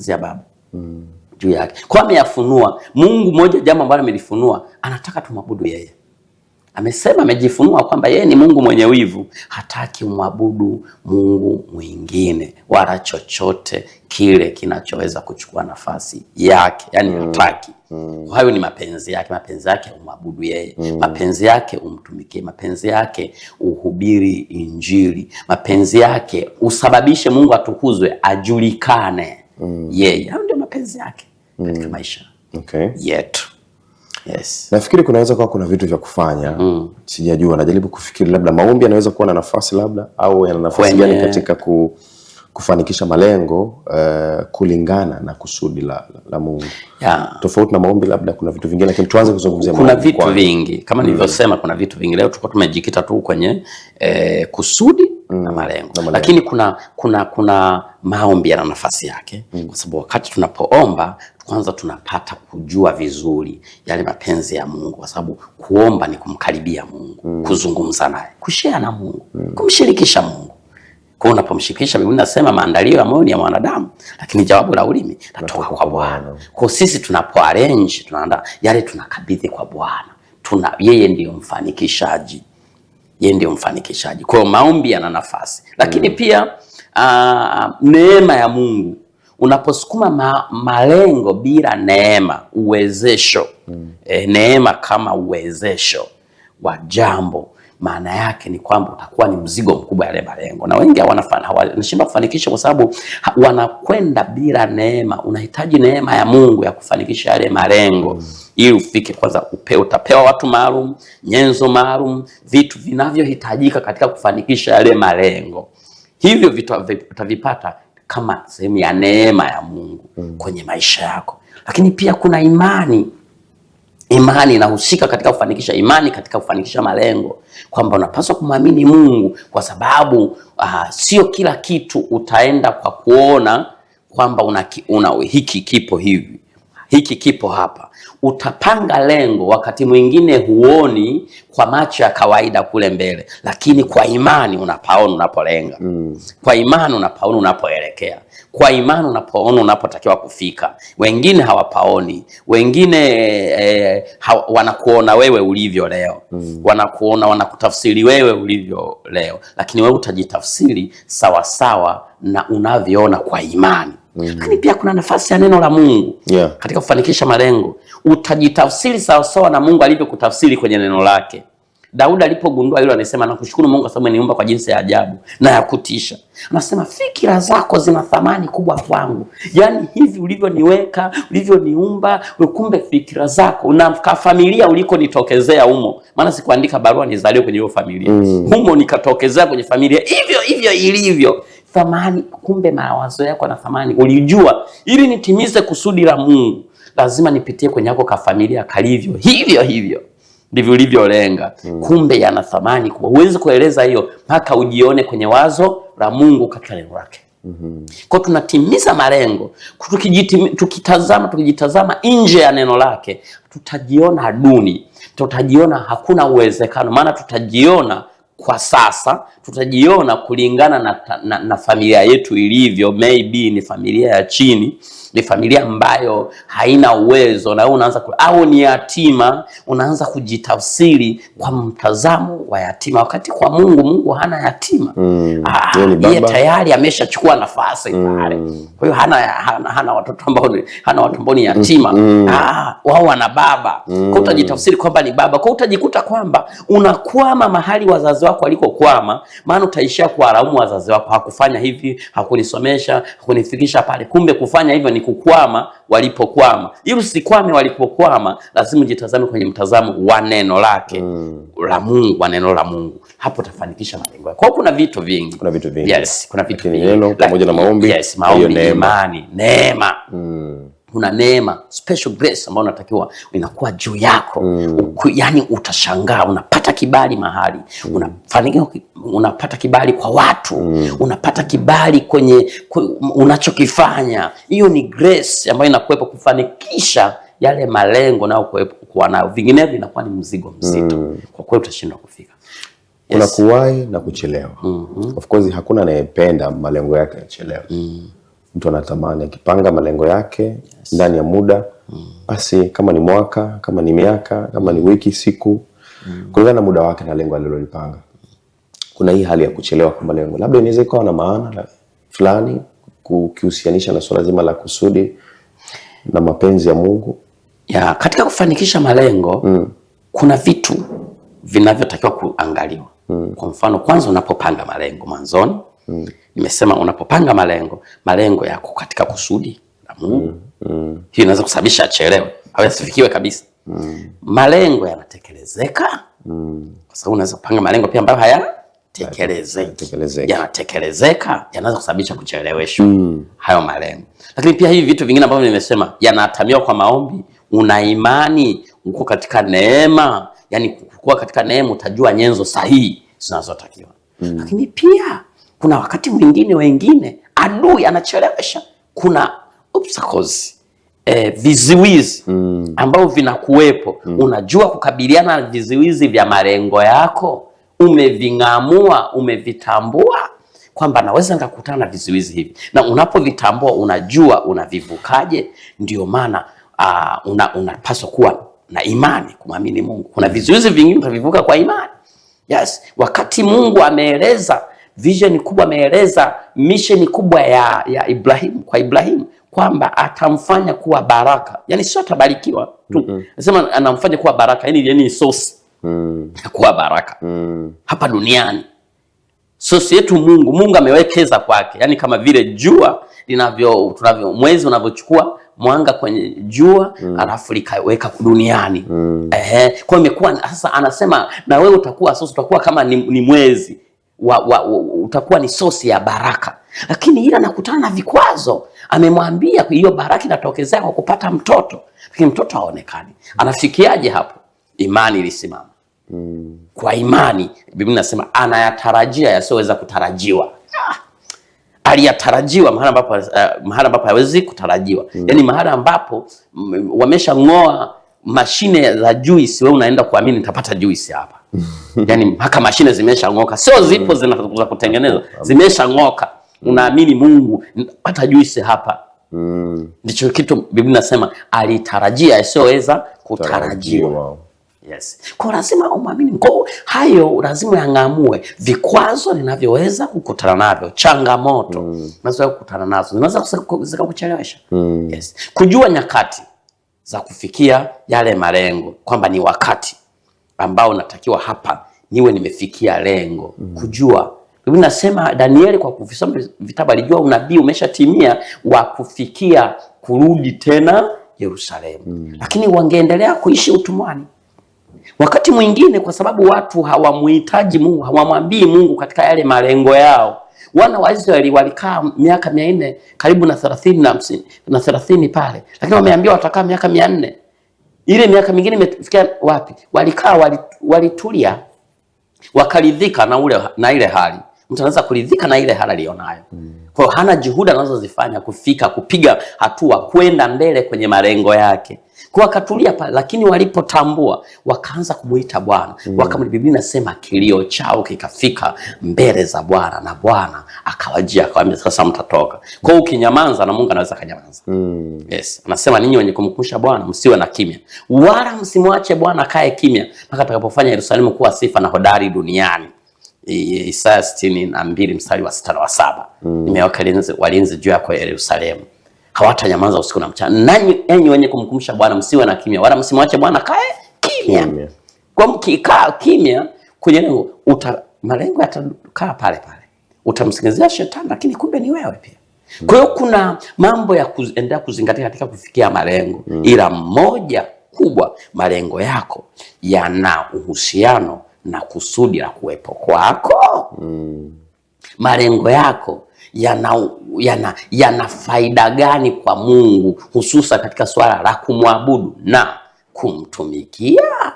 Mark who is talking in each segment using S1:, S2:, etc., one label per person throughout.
S1: mapenzi ya Baba juu yake. Kwa ameyafunua Mungu moja, jambo ambalo amelifunua, anataka tumwabudu yeye. Amesema, amejifunua kwamba yeye ni Mungu mwenye wivu, hataki umwabudu Mungu mwingine wala chochote kile kinachoweza kuchukua nafasi yake, yani hataki. Kwa hayo ni mapenzi yake. Mapenzi yake umwabudu yeye, mapenzi yake umtumikie, mapenzi yake uhubiri Injili, mapenzi yake usababishe Mungu atukuzwe, ajulikane yeye. Hayo ndio mapenzi yake katika maisha yetu. Yes.
S2: Nafikiri kunaweza kuwa kuna vitu vya kufanya. Sijajua, najaribu kufikiri labda maombi yanaweza kuwa na nafasi labda, au yana nafasi gani katika kufanikisha malengo kulingana na kusudi la Mungu. Tofauti na maombi labda kuna vitu vingine, lakini tuanze kuzungumzia
S1: maombi. Kuna vitu vingi kama nilivyosema, kuna vitu vingi. Leo tulikuwa tumejikita tu kwenye kusudi na malengo. Lakini kuna maombi yana nafasi yake, kwa sababu wakati tunapoomba kwanza tunapata kujua vizuri yale mapenzi ya Mungu, kwa sababu kuomba ni kumkaribia Mungu, kuzungumza naye, kushare na Mungu, kumshirikisha Mungu. Kwa unapomshirikisha, Biblia inasema maandalio ya moyo ni ya mwanadamu, lakini jawabu la ulimi latoka kwa Bwana. Kwa sisi tunapoarrange, tunaandaa yale, tunakabidhi kwa Bwana. Yeye ndiyo mfanikishaji. Yeye ndiyo mfanikishaji. Kwa maombi yana nafasi. Lakini pia neema ya Mungu. Unaposukuma malengo bila neema, uwezesho, neema kama uwezesho wa jambo, maana yake ni kwamba utakuwa ni mzigo mkubwa yale malengo. Na wengi wanashindwa kufanikisha kwa sababu wanakwenda bila neema. Unahitaji neema ya Mungu ya kufanikisha yale malengo ili ufike. Kwanza utapewa watu maalum, nyenzo maalum, vitu vinavyohitajika katika kufanikisha yale malengo. Hivyo vitu utavipata kama sehemu ya neema ya Mungu kwenye maisha yako. Lakini pia kuna imani. Imani inahusika katika kufanikisha, imani katika kufanikisha malengo, kwamba unapaswa kumwamini Mungu, kwa sababu sio kila kitu utaenda kwa kuona kwamba hiki kipo hivi, hiki kipo hapa. Utapanga lengo, wakati mwingine huoni kwa macho ya kawaida kule mbele, lakini kwa imani unapaona unapolenga. Kwa imani unapaona unapoelekea. Kwa imani unapoona unapotakiwa kufika. Wengine hawapaoni. Wengine wanakuona wewe ulivyo leo. Wanakutafsiri wewe ulivyo leo, lakini wewe utajitafsiri sawa sawa na unavyoona kwa imani. Lakini pia kuna nafasi ya neno la Mungu katika kufanikisha malengo. Utajitafsiri sawa sawa na Mungu alivyokutafsiri kwenye neno lake. Daudi alipogundua hilo, anasema nakushukuru Mungu kwa sababu umeniumba kwa jinsi ya ajabu na ya kutisha. Anasema fikira zako zina thamani kubwa kwangu. Yaani hivi ulivyoniweka, ulivyoniumba, kumbe fikira zako na familia ulikonitokezea humo. Maana sikuandika barua nizaliwe kwenye hiyo familia. Humo nikatokezea kwenye familia. Hivyo ilivyo. Thamani, kumbe mawazo yako na thamani. Ulijua ili nitimize kusudi la Mungu, lazima nipitie kwenye yako ka familia kalivyo. Hivyo ndivyo ulivyolenga. Kumbe yana thamani kubwa. Huwezi kueleza hiyo mpaka ujione kwenye wazo la Mungu katika neno lake. Kwa tunatimiza malengo, tukijitazama nje ya neno lake, tutajiona duni, tutajiona hakuna uwezekano. Maana tutajiona kwa sasa, tutajiona kulingana na familia yetu ilivyo. Maybe ni familia ya chini, ni familia ambayo haina uwezo, na unaanza au ni yatima, unaanza kujitafsiri kwa mtazamo wa yatima, wakati kwa Mungu hana yatima. Yeye tayari ameshachukua nafasi pale. Kwa hiyo hana watoto ambao ni yatima. Wao wana baba. Kwa utajitafsiri kwamba ni baba. Kwa utajikuta kwamba unakwama mahali wazazi wako walikokwama, maana utaishia kuwalaumu wazazi wako, hakufanya hivi, hakunisomesha, hakunifikisha pale. Kumbe kufanya hivyo ni kukwama walipokwama. Ili usikwame walipokwama, lazima ujitazame kwenye mtazamo wa neno lake la Mungu, wa neno la Mungu. Hapo utafanikisha malengo yako. Kwa hiyo kuna vitu vingi. Yes, kuna vitu vingi.
S2: Neno pamoja na maombi.
S1: Yes, maombi, imani, neema. Kuna neema, special grace ambayo unatakiwa inakuwa juu yako. Yaani utashangaa, unapata kibali mahali, unafanikiwa, unapata kibali kwa watu, unapata kibali kwenye unachokifanya. Hiyo ni grace ambayo inakuwepo kufanikisha yale malengo na kuwa nayo. Vinginevyo inakuwa ni mzigo mzito. Kwa kweli utashindwa kufika.
S2: Kuna kuwahi na kuchelewa. Of course hakuna anayependa malengo yake yachelewe. mtu anatamani akipanga malengo yake ndani ya muda, basi kama ni mwaka, kama ni miaka, kama ni wiki, siku, kulingana na muda wake na lengo alilolipanga. Kuna hii hali ya kuchelewa kwa malengo. Labda inaweza kuwa na maana fulani kuhusianisha na swala zima la kusudi na mapenzi ya Mungu.
S1: Ya, katika kufanikisha malengo kuna vitu vinavyotakiwa kuangaliwa. Kwa mfano, kwanza unapopanga malengo mwanzoni, nimesema unapopanga malengo yako katika kusudi la Mungu. Hii inaweza kusababisha achelewe au asifikiwe kabisa. Malengo yanatekelezeka. Kwa sababu unaweza kupanga malengo pia ambayo yanatekelezeka, yanaweza kusababisha kucheleweshwa hayo malengo. Lakini pia hivi vitu vingine ambavyo nimesema yanatamiwa kwa maombi, una imani, uko katika neema, yani kuwa katika neema utajua nyenzo sahihi zinazotakiwa. Lakini pia kuna wakati mwingine adui anachelewesha. Kuna obstacles, viziwizi ambao vinakuwepo. Unajua kukabiliana na viziwizi vya malengo yako, umeving'amua, umevitambua kwamba naweza nikakutana na viziwizi hivi, na unapovitambua unajua unavivukaje. Ndio maana unapaswa kuwa na imani, kumwamini Mungu. Kuna vizuizi vingine utavivuka kwa imani. Yes, wakati Mungu ameeleza vision kubwa, ameeleza mission kubwa ya Ibrahimu kwamba atamfanya kuwa baraka. Yani sio atabarikiwa tu. Anasema anamfanya kuwa baraka, yani source kuwa baraka hapa duniani. Source yetu Mungu amewekeza kwake. Yani kama vile jua mwezi unavyochukua mwanga kwenye jua alafu likaweka duniani. Kwa imekuwa sasa, anasema na wewe utakuwa source, utakuwa kama ni mwezi utakuwa ni source ya baraka. Lakini ila nakutana na vikwazo. Amemwambia hiyo baraka inatokezea kwa kupata mtoto, lakini mtoto haonekani. Anafikiaje hapo? Imani ilisimama. Kwa imani Biblia inasema anayatarajia yasioweza kutarajiwa. Aliyatarajiwa mahali ambapo hawezi kutarajiwa. Yani mahali ambapo wameshang'oa mashine za juice, wewe unaenda kuamini nitapata juice hapa. Yani mpaka mashine zimeshang'oka, sio zipo za kutengeneza, zimeshang'oka. Unaamini Mungu nitapata juice hapa. Ndicho kitu Biblia inasema alitarajia yasioweza kutarajiwa. Yes. Kwa lazima umwamini. Kwa hayo lazima yangamue vikwazo ninavyoweza kukutana navyo, changamoto naweza kukutana nazo, zinaweza zikakuchelewesha. Yes. Kujua nyakati za kufikia yale malengo, kwamba ni wakati ambao natakiwa hapa niwe nimefikia lengo. Kujua. Biblia inasema Danieli kwa kuvisoma vitabu alijua unabii umeshatimia wa kufikia kurudi tena Yerusalemu. Lakini wangeendelea kuishi utumwani. Wakati mwingine kwa sababu watu hawamuhitaji Mungu, hawamwambii Mungu katika yale malengo yao. Wana wa Israeli walikaa miaka 400 karibu na 30 pale, lakini wameambiwa watakaa miaka 400. Ile miaka mingine imefikia wapi? Walikaa, walitulia, wakaridhika na ile hali. Mtu anaweza kuridhika na ile hali alionayo. Kwa hiyo hana juhudi anazozifanya kupiga hatua kwenda mbele kwenye malengo yake. Kwa akatulia pale, lakini walipotambua wakaanza kumuita Bwana. Biblia inasema kilio chao kikafika mbele za Bwana, na Bwana akawajia akawaambia, sasa mtatoka. Kwa hiyo ukinyamaza na Mungu anaweza kanyamaza. Yes, anasema ninyi wenye kumkumbusha Bwana msiwe na kimya, wala msimwache Bwana kae kimya mpaka atakapofanya Yerusalemu kuwa sifa na hodari duniani. Isaya 62 mstari wa 6 na wa 7. Nimeweka walinzi juu yako Yerusalemu, hawatanyamaza usiku na mchana. Nanyi enyi wenye kumkumbusha Bwana msiwe na kimya, wala msimwache Bwana kae kimya. Kwa mkikaa kimya kwenye lengo, malengo yatakaa pale pale. Utamsingizia shetani, lakini kumbe ni wewe pia. Kwa hiyo kuna mambo ya kuendelea kuzingatia katika kufikia malengo. Ila moja kubwa, malengo yako yana uhusiano na kusudi la kuwepo kwako. Malengo yako yana faida gani kwa Mungu, hususa katika swala la kumwabudu na kumtumikia?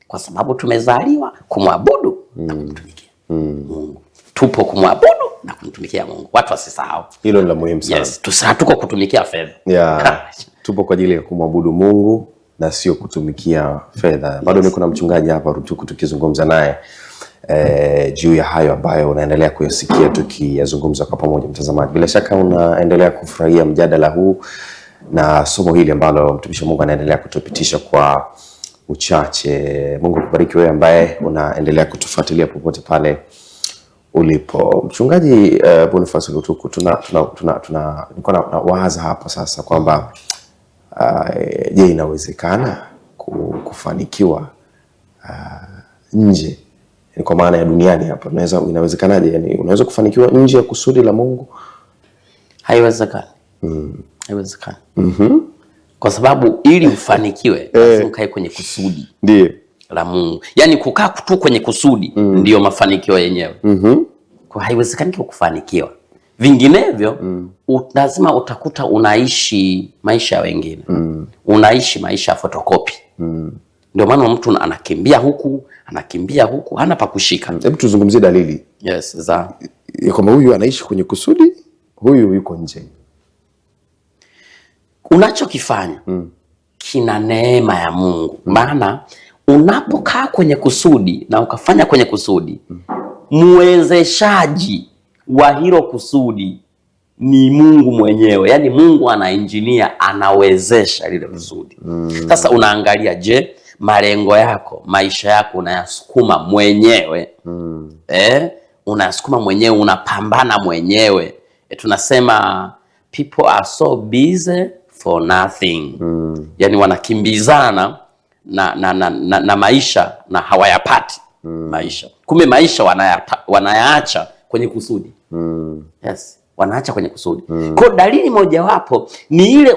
S1: Kwa sababu tumezaliwa kumwabudu na kumtumikia Mungu. Tupo kumwabudu na kumtumikia Mungu. Watu wasisahau.
S2: Hilo ni la muhimu sana.
S1: Yes, tusatuko kutumikia fedha.
S2: Tupo kwa ajili ya kumwabudu Mungu na sio kutumikia fedha. Bado kuna mchungaji hapa Rutuku tukizungumza naye. juu ya hayo ambayo unaendelea kuyasikia tukiyazungumza kwa pamoja. Mtazamaji, bila shaka unaendelea kufurahia mjadala huu na somo hili ambalo mtumishi wa Mungu anaendelea kutupitisha kwa uchache. Mungu akubariki wewe ambaye unaendelea kutufuatilia popote pale ulipo. Mchungaji Boniface Lutuku, niko na waza hapa sasa kwamba je, inawezekana kufanikiwa nje, kwa maana ya duniani hapa, inawezekanaje? Yani unaweza kufanikiwa nje ya kusudi la Mungu?
S1: Haiwezekani. Haiwezekani. Kwa sababu ili ufanikiwe lazima ukae kwenye kusudi.
S2: Ndiyo.
S1: La Mungu. Yani kukaa tu kwenye kusudi ndiyo mafanikio yenyewe. Kwa haiwezekani kufanikiwa. Vinginevyo lazima utakuta unaishi maisha ya wengine. Unaishi maisha ya fotokopi. Ndio maana mtu anakimbia huku, hana pa kushika.
S2: Hebu tuzungumzie dalili.
S1: Yes, za
S2: kwamba huyu anaishi kwenye kusudi, huyu yuko nje.
S1: Unachokifanya kina neema ya Mungu. Maana unapokaa kwenye kusudi na ukafanya kwenye kusudi, muwezeshaji wa hilo kusudi ni Mungu mwenyewe. Yani Mungu ana engineer, anawezesha lile kusudi. Sasa unaangalia, je, malengo yako, maisha yako unayasukuma mwenyewe? Unayasukuma mwenyewe, unapambana mwenyewe. Tunasema people are so busy for nothing. Yani wanakimbizana na maisha na hawayapati maisha. Kumbe maisha wanayaacha kwenye kusudi. Yes, wanaacha kwenye kusudi. Kwa dalili mojawapo ni ile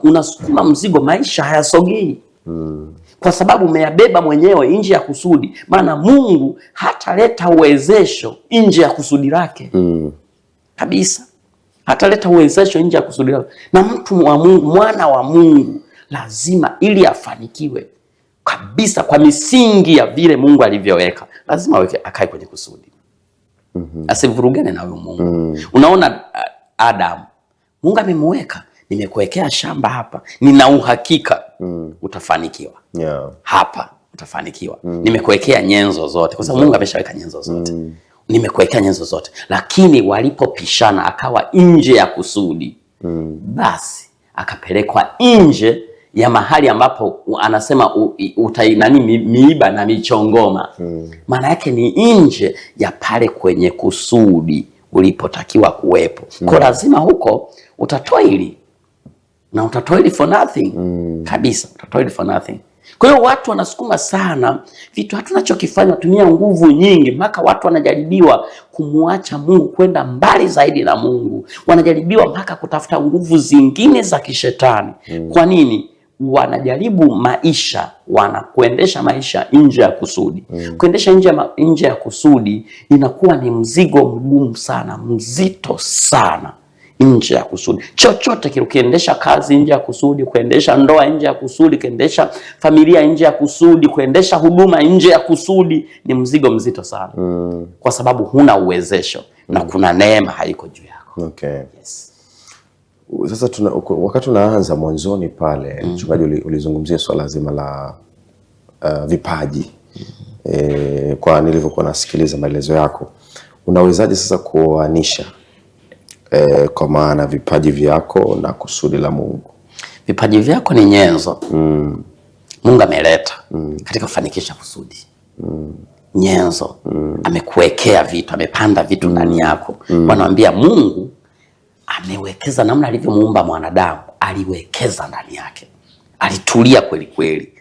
S1: unasukuma mzigo, maisha hayasogei. Kwa sababu umeyabeba mwenyewe nje ya kusudi. Maana Mungu hataleta uwezesho nje ya kusudi lake. Kabisa. Hataleta uwezesho nje ya kusudi lake. Na mtu wa Mungu, mwana wa Mungu, lazima ili afanikiwe kabisa kwa misingi ya vile Mungu alivyoweka, lazima akae kwenye kusudi. Asivurugane na huyo Mungu. Unaona Adam, Mungu amemweka, nimekuwekea shamba hapa, nina uhakika utafanikiwa. Hapa utafanikiwa. Nimekuwekea nyenzo zote, kwa sababu Mungu ameshaweka nyenzo zote. Nimekuwekea nyenzo zote. Lakini walipopishana akawa nje ya kusudi, basi akapelekwa nje ya mahali ambapo anasema miiba na michongoma. Maana yake ni nje ya pale kwenye kusudi ulipotakiwa kuwepo. Kwa lazima huko utatoili. Na utatoili for nothing. Kabisa, utatoili for nothing. Kwa hiyo watu wanasukuma sana vitu, hatunachokifanya tumia nguvu nyingi, mpaka watu wanajaribiwa kumuacha Mungu kwenda mbali zaidi na Mungu. Wanajaribiwa mpaka kutafuta nguvu zingine za kishetani. Kwa nini? Wanajaribu maisha, kuendesha maisha nje ya kusudi. Kuendesha nje ya kusudi inakuwa ni mzigo mgumu sana, mzito sana. Nje ya kusudi, chochote kile, ukiendesha kazi nje ya kusudi, kuendesha ndoa nje ya kusudi, kuendesha familia nje ya kusudi, kuendesha huduma nje ya kusudi, ni mzigo mzito sana. Kwa sababu huna uwezesho na kuna neema haiko juu yako.
S2: Okay. Yes. Sasa wakati unaanza mwanzoni pale, mchungaji, ulizungumzia swala zima la vipaji. Kwa nilivyokuwa nasikiliza maelezo yako, unawezaje sasa kuoanisha kwa maana vipaji vyako na kusudi la Mungu?
S1: Vipaji vyako ni nyenzo Mungu ameleta katika kufanikisha kusudi. Nyenzo. Amekuwekea vitu, amepanda vitu ndani yako. Wanaambia Mungu amewekeza, namna alivyomuumba mwanadamu, aliwekeza ndani yake. Alitulia kweli kweli.